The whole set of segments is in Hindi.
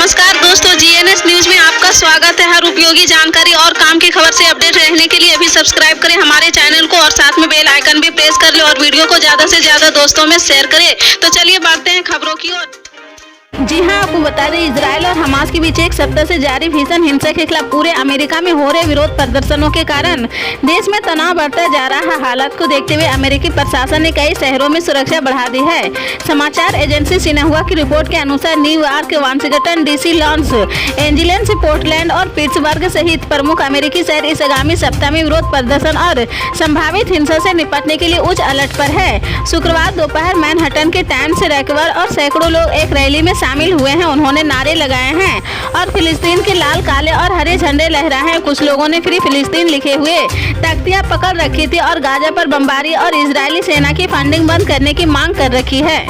नमस्कार दोस्तों, जीएनएस न्यूज में आपका स्वागत है। हर उपयोगी जानकारी और काम की खबर से अपडेट रहने के लिए अभी सब्सक्राइब करें हमारे चैनल को और साथ में बेल आइकन भी प्रेस कर लें और वीडियो को ज्यादा से ज्यादा दोस्तों में शेयर करें। तो चलिए बढ़ते हैं खबरों की ओर। जी हां, आपको बता दें, इजराइल और हमास के बीच एक सप्ताह से जारी भीषण हिंसा के खिलाफ पूरे अमेरिका में हो रहे विरोध प्रदर्शनों के कारण देश में तनाव बढ़ता जा रहा है। हालात को देखते हुए अमेरिकी प्रशासन ने कई शहरों में सुरक्षा बढ़ा दी है। समाचार एजेंसी सिन्हुआ की रिपोर्ट के अनुसार New York, Washington DC, Los Angeles, Portland और पिट्सबर्ग सहित प्रमुख अमेरिकी शहर इस आगामी सप्ताह में विरोध प्रदर्शन और संभावित हिंसा से निपटने के लिए उच्च अलर्ट पर है। शुक्रवार दोपहर मैनहट्टन के टाइम्स स्क्वायर और सैकड़ों लोग एक रैली में शामिल हुए हैं। उन्होंने नारे लगाए हैं और फिलिस्तीन के लाल, काले और हरे झंडे लहराए हैं। कुछ लोगों ने फ्री फिलिस्तीन लिखे हुए तख्तियां पकड़ रखी थी और गाजा पर बमबारी और इजरायली सेना की फंडिंग बंद करने की मांग कर रखी है।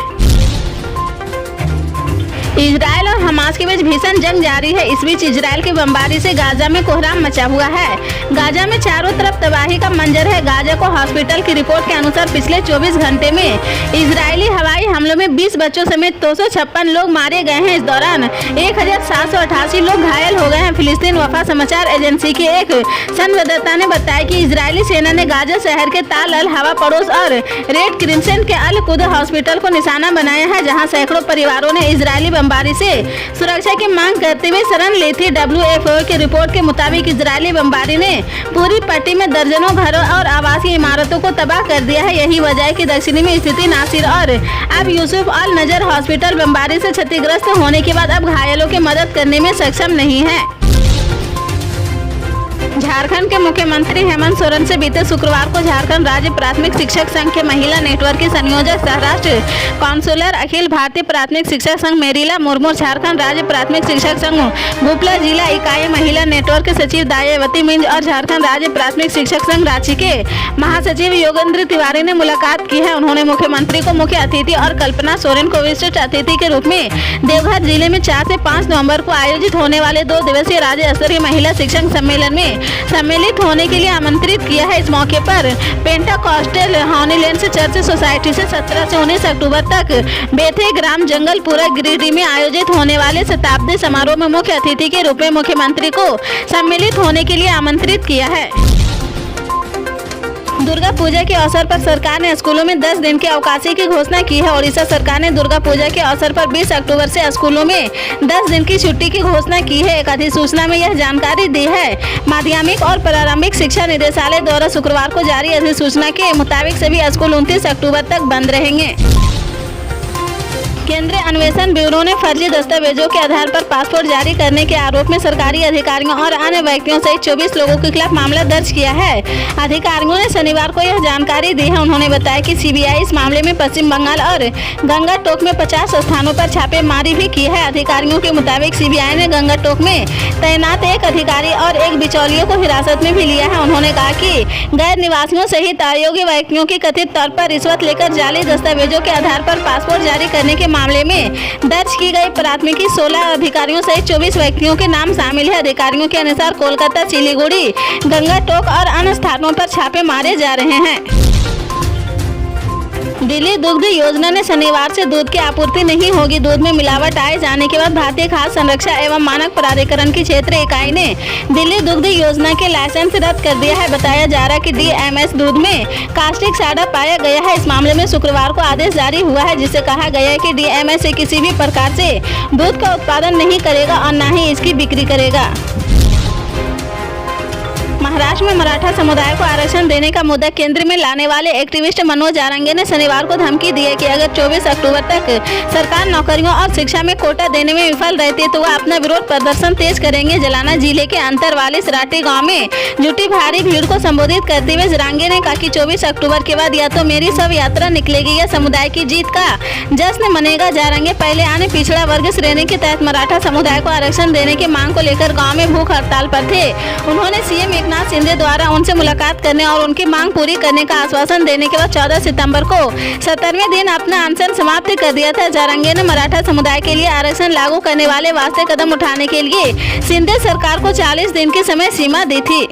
इजराइल और हमास के बीच भीषण जंग जारी है। इस बीच इजराइल की बमबारी से गाजा में कोहराम मचा हुआ है। गाजा में चारों तरफ तबाही का मंजर है। गाजा को हॉस्पिटल की रिपोर्ट के अनुसार पिछले 24 घंटे में इजरायली हवाई हमलों में 20 बच्चों समेत 256 लोग मारे गए हैं। इस दौरान 1788 लोग घायल हो गए हैं। फिलिस्तीन वफा समाचार एजेंसी की एक संवाददाता ने बताया कि इजरायली सेना ने गाजा शहर के ताल अल हवा पड़ोस और रेड क्रिम्सन के अल कुदा हॉस्पिटल को निशाना बनाया है, जहाँ सैकड़ों परिवारों ने इजरायली बमबारी से सुरक्षा की मांग करते हुए शरण ली थी। WFO की रिपोर्ट के मुताबिक इजरायली बमबारी ने पूरी पट्टी में दर्जनों घरों और आवासीय इमारतों को तबाह कर दिया है। यही वजह है कि दक्षिणी में स्थित नासिर और अब यूसुफ अल नजर हॉस्पिटल बमबारी से क्षतिग्रस्त होने के बाद अब घायलों की मदद करने में सक्षम नहीं है। झारखंड के मुख्यमंत्री हेमंत सोरेन से बीते शुक्रवार को झारखंड राज्य प्राथमिक शिक्षक संघ के महिला नेटवर्क की संयोजक सहराष्ट्र काउंसलर, अखिल भारतीय प्राथमिक शिक्षक संघ मेरीला मुर्मू, झारखंड राज्य प्राथमिक शिक्षक संघ भोपला जिला इकाई महिला नेटवर्क के सचिव दायावती मिंज और झारखंड राज्य प्राथमिक शिक्षक संघ रांची के महासचिव योगेंद्र तिवारी ने मुलाकात की है। उन्होंने मुख्यमंत्री को मुख्य अतिथि और कल्पना सोरेन को विशिष्ट अतिथि के रूप में देवघर जिले में 4 से 5 नवम्बर को आयोजित होने वाले 2 दिवसीय राज्य स्तरीय महिला शिक्षक सम्मेलन में सम्मिलित होने के लिए आमंत्रित किया है। इस मौके पर पेंटाकॉस्टल हॉनीलैंड चर्च सोसाइटी से 17 से 19 अक्टूबर तक बेथे ग्राम जंगलपुरा गिरिडीह में आयोजित होने वाले शताब्दी समारोह में मुख्य अतिथि के रूप में मुख्यमंत्री को सम्मिलित होने के लिए आमंत्रित किया है। दुर्गा पूजा के अवसर पर सरकार ने स्कूलों में 10 दिन के अवकाश की घोषणा की है। ओडिशा सरकार ने दुर्गा पूजा के अवसर पर 20 अक्टूबर से स्कूलों में 10 दिन की छुट्टी की घोषणा की है। एक अधिसूचना में यह जानकारी दी है। माध्यमिक और प्रारंभिक शिक्षा निदेशालय द्वारा शुक्रवार को जारी अधिसूचना के मुताबिक सभी स्कूल 29 अक्टूबर तक बंद रहेंगे। केंद्रीय अन्वेषण ब्यूरो ने फर्जी दस्तावेजों के आधार पर पासपोर्ट जारी करने के आरोप में सरकारी अधिकारियों और अन्य व्यक्तियों सहित 24 लोगों के खिलाफ मामला दर्ज किया है। अधिकारियों ने शनिवार को यह जानकारी दी है। उन्होंने बताया कि सीबीआई इस मामले में पश्चिम बंगाल और गंगाटोक में 50 स्थानों पर छापेमारी भी की है। अधिकारियों के मुताबिक सीबीआई ने गंगाटोक में तैनात एक अधिकारी और एक बिचौलिए को हिरासत में भी लिया है। उन्होंने कहा कि गैर निवासियों सहित अयोग्य व्यक्तियों की कथित तौर पर रिश्वत लेकर जाली दस्तावेजों के आधार पर पासपोर्ट जारी करने के मामले में दर्ज की गई प्राथमिकी 16 अधिकारियों सहित 24 व्यक्तियों के नाम शामिल है। अधिकारियों के अनुसार कोलकाता, सिलीगुड़ी, गंगाटोक और अन्य स्थानों पर छापे मारे जा रहे हैं। दिल्ली दुग्ध योजना ने शनिवार से दूध की आपूर्ति नहीं होगी। दूध में मिलावट आए जाने के बाद भारतीय खाद्य संरक्षा एवं मानक प्राधिकरण की क्षेत्र इकाई ने दिल्ली दुग्ध योजना के लाइसेंस रद्द कर दिया है। बताया जा रहा है कि DMS दूध में कास्टिक सोडा पाया गया है। इस मामले में शुक्रवार को आदेश जारी हुआ है, जिससे कहा गया है कि DMS से किसी भी प्रकार से दूध का उत्पादन नहीं करेगा और न ही इसकी बिक्री करेगा। महाराष्ट्र में मराठा समुदाय को आरक्षण देने का मुद्दा केंद्र में लाने वाले एक्टिविस्ट मनोज जारंगे ने शनिवार को धमकी दी है कि अगर 24 अक्टूबर तक सरकार नौकरियों और शिक्षा में कोटा देने में विफल रहती है तो वह अपना विरोध प्रदर्शन तेज करेंगे। जलाना जिले के अंतर वाले सराटी गांव में जुटी भारी भीड़ को संबोधित करते हुए जारंगे ने कहा कि 24 अक्टूबर के बाद या तो मेरी शव यात्रा निकलेगी या समुदाय की जीत का जश्न मनेगा। जारंगे पहले आने पिछड़ा वर्ग श्रेणी के तहत मराठा समुदाय को आरक्षण देने की मांग को लेकर गाँव में भूख हड़ताल पर थे। उन्होंने CM एकनाथ शिंदे द्वारा उनसे मुलाकात करने और उनकी मांग पूरी करने का आश्वासन देने के बाद 14 सितंबर को 70वें दिन अपना अनशन समाप्त कर दिया था। जारंगे ने मराठा समुदाय के लिए आरक्षण लागू करने वाले वास्ते कदम उठाने के लिए शिंदे सरकार को 40 दिन की समय सीमा दी थी।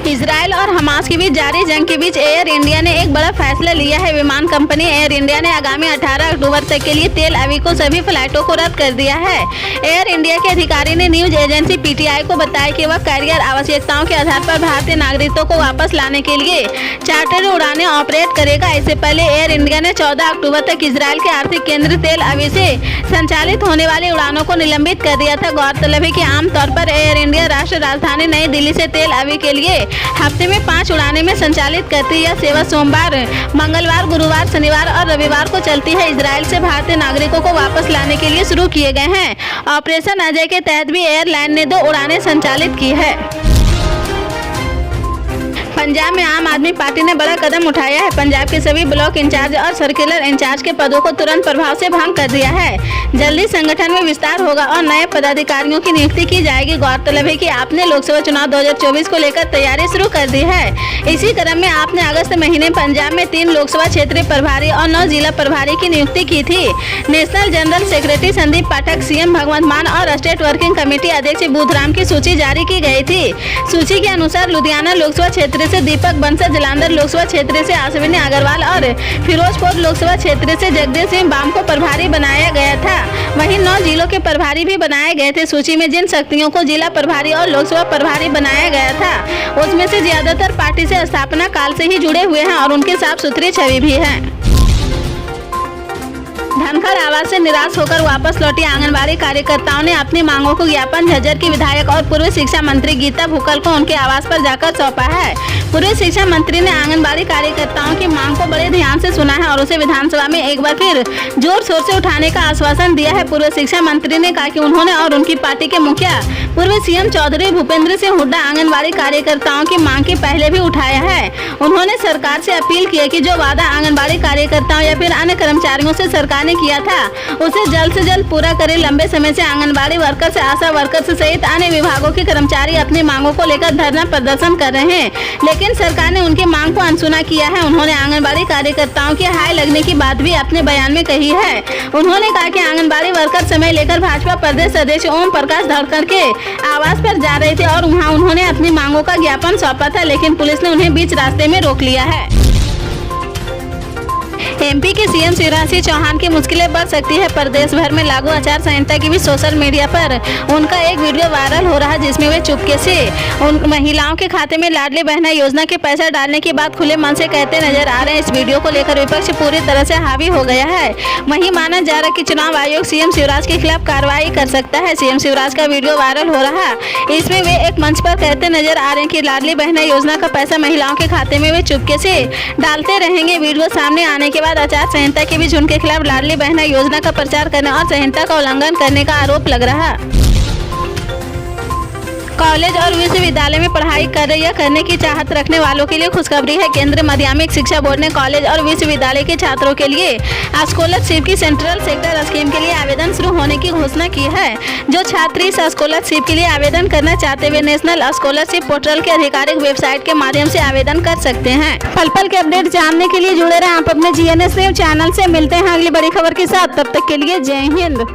इजराइल और हमास के बीच जारी जंग के बीच एयर इंडिया ने एक बड़ा फैसला लिया है। विमान कंपनी एयर इंडिया ने आगामी 18 अक्टूबर तक के लिए तेल अवीव को सभी फ्लाइटों को रद्द कर दिया है। एयर इंडिया के अधिकारी ने न्यूज एजेंसी पीटीआई को बताया कि वह कैरियर आवश्यकताओं के आधार पर भारतीय नागरिकों को वापस लाने के लिए चार्टर उड़ानें ऑपरेट करेगा। इससे पहले एयर इंडिया ने 14 अक्टूबर तक इजराइल के आर्थिक केंद्र तेल अवीव से संचालित होने वाली उड़ानों को निलंबित कर दिया था। गौरतलब है कि आमतौर पर एयर इंडिया राष्ट्रीय राजधानी नई दिल्ली से तेल अवीव के लिए हफ्ते में 5 उड़ानें में संचालित करती है। यह सेवा सोमवार, मंगलवार, गुरुवार, शनिवार और रविवार को चलती है। इजराइल से भारतीय नागरिकों को वापस लाने के लिए शुरू किए गए हैं। ऑपरेशन अजय के तहत भी एयरलाइन ने 2 उड़ानें संचालित की है। पंजाब में आम आदमी पार्टी ने बड़ा कदम उठाया है। पंजाब के सभी ब्लॉक इंचार्ज और सर्कुलर इंचार्ज के पदों को तुरंत प्रभाव से भंग कर दिया है। जल्दी संगठन में विस्तार होगा और नए पदाधिकारियों की नियुक्ति की जाएगी। गौरतलब है कि आपने लोकसभा चुनाव 2024 को लेकर तैयारी शुरू कर दी है। इसी क्रम में आपने अगस्त महीने पंजाब में 3 लोकसभा क्षेत्रीय प्रभारी और 9 जिला प्रभारी की नियुक्ति की थी। नेशनल जनरल सेक्रेटरी संदीप पाठक, सीएम भगवंत मान और स्टेट वर्किंग कमेटी अध्यक्ष बुधराम की सूची जारी की गई थी। सूची के अनुसार लुधियाना लोकसभा क्षेत्र से दीपक बंसल, जालंधर लोकसभा क्षेत्र से अश्विनी अग्रवाल और फिरोजपुर लोकसभा क्षेत्र से जगदीश सिंह बाम को प्रभारी बनाया गया था। वहीं 9 जिलों के प्रभारी भी बनाए गए थे। सूची में जिन शक्तियों को जिला प्रभारी और लोकसभा प्रभारी बनाया गया था उसमें से ज्यादातर पार्टी से स्थापना काल से ही जुड़े हुए हैं और उनकी साफ सुथरी छवि भी है। धनखर आवास से निराश होकर वापस लौटी आंगनबाड़ी कार्यकर्ताओं ने अपनी मांगों को ज्ञापन झज्जर की विधायक और पूर्व शिक्षा मंत्री गीता भुक्कल को उनके आवास पर जाकर सौंपा है। पूर्व शिक्षा मंत्री ने आंगनबाड़ी कार्यकर्ताओं की मांग को बड़े ध्यान से सुना है और उसे विधानसभा में एक बार फिर जोर शोर से उठाने का आश्वासन दिया है। पूर्व शिक्षा मंत्री ने कहा कि उन्होंने और उनकी पार्टी के मुखिया पूर्व सीएम चौधरी भूपेंद्र सिंह हुड्डा आंगनबाड़ी कार्यकर्ताओं की मांग की पहले भी उठाया है। उन्होंने सरकार से अपील की है कि जो वादा आंगनबाड़ी कार्यकर्ताओं या फिर अन्य कर्मचारियों से सरकार ने किया था उसे जल्द से जल्द पूरा करे। लंबे समय से आंगनबाड़ी वर्कर से आशा वर्कर सहित अन्य विभागों के कर्मचारी अपनी मांगों को लेकर धरना प्रदर्शन कर रहे हैं, लेकिन सरकार ने उनकी मांग को अनसुना किया है। उन्होंने आंगनबाड़ी कार्यकर्ताओं की हाय लगने की बात भी अपने बयान में कही है। उन्होंने कहा कि आंगनबाड़ी वर्कर समय लेकर भाजपा प्रदेश अध्यक्ष ओम प्रकाश धनखड़ के आवास पर जा रहे थे और वहां उन्होंने अपनी मांगों का ज्ञापन सौंपा था, लेकिन पुलिस ने उन्हें बीच रास्ते में रोक लिया है। एमपी के सीएम शिवराज सिंह चौहान की मुश्किलें बढ़ सकती है। प्रदेश भर में लागू आचार संहिता की भी सोशल मीडिया पर उनका एक वीडियो वायरल हो रहा है जिसमें वे चुपके से उन महिलाओं के खाते में लाडली बहना योजना के पैसा डालने की बात खुले मन से कहते नजर आ रहे हैं। इस वीडियो को लेकर विपक्ष पूरी तरह से हावी हो गया है। वहीं माना जा रहा है कि चुनाव आयोग सीएम शिवराज के खिलाफ कार्रवाई कर सकता है। सीएम शिवराज का वीडियो वायरल हो रहा है, इसमें वे एक मंच पर कहते नजर आ रहे हैं कि लाडली बहना योजना का पैसा महिलाओं के खाते में वे चुपके से डालते रहेंगे। वीडियो सामने आने के बाद आचार संहिता के बीच उनके खिलाफ लाडली बहना योजना का प्रचार करने और संहिता का उल्लंघन करने का आरोप लग रहा है। कॉलेज और विश्वविद्यालय में पढ़ाई करने की चाहत रखने वालों के लिए खुशखबरी है। केंद्रीय माध्यमिक शिक्षा बोर्ड ने कॉलेज और विश्वविद्यालय के छात्रों के लिए स्कॉलरशिप की सेंट्रल सेक्टर स्कीम के लिए आवेदन शुरू होने की घोषणा की है। जो छात्र इस स्कॉलरशिप के लिए आवेदन करना चाहते हुए नेशनल स्कॉलरशिप पोर्टल के आधिकारिक वेबसाइट के माध्यम से आवेदन कर सकते हैं। पल पल के अपडेट जानने के लिए जुड़े रहें आप अपने GNS न्यूज चैनल से। मिलते हैं अगली बड़ी खबर के साथ, तब तक के लिए जय हिंद।